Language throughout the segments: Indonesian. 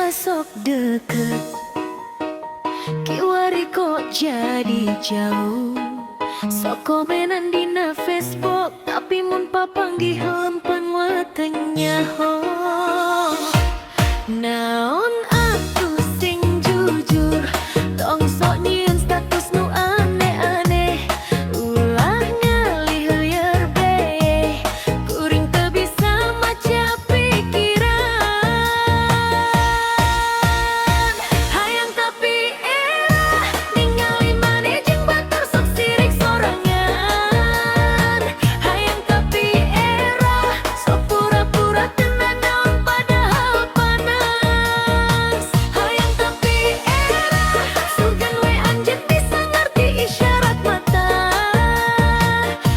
Sok deket kiwari kok jadi jauh. Sok komenan dina Facebook tapi mun papanggih lempeng watengnya ho. Naon aku sing jujur tong sok nyieun status nu aneh-aneh. Ulah ngalih lieur bae kuring teu bisa maca pikiran. Hayang tapi era ningali maneh jeung batur sok sirik sorangan. Hayang tapi era sok pura-pura tenang naon padahal panas. Hayang tapi era sugan we anjeun bisa ngarti isyarat mata.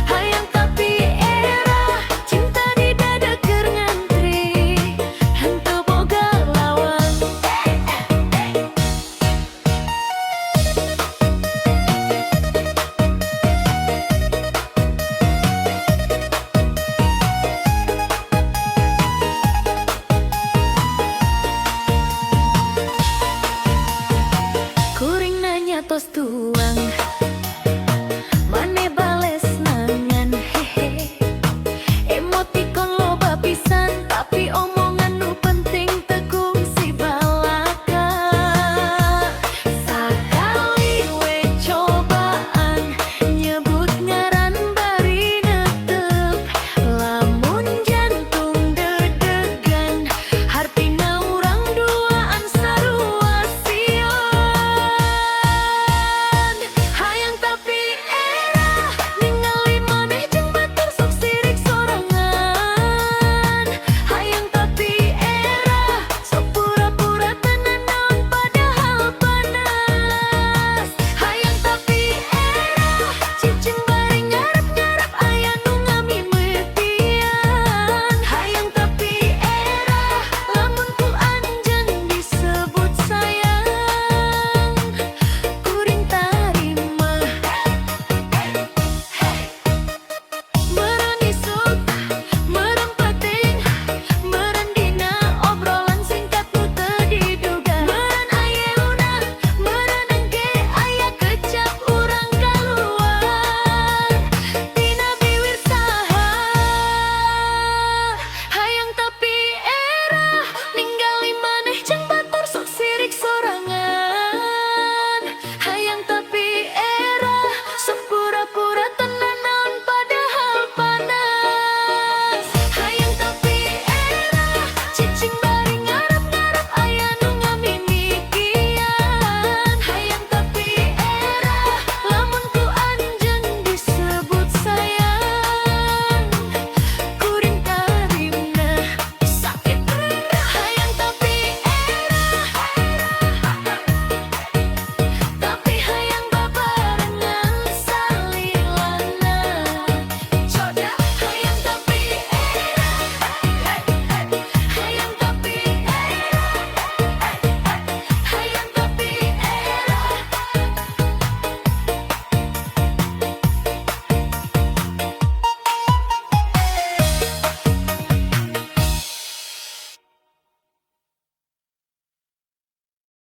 Hayang tapi era cinta di dada keur ngantri henteu boga lawan. Kuring nanya tos tuang mane bales nangan hehe. Emotikon loba pisan tapi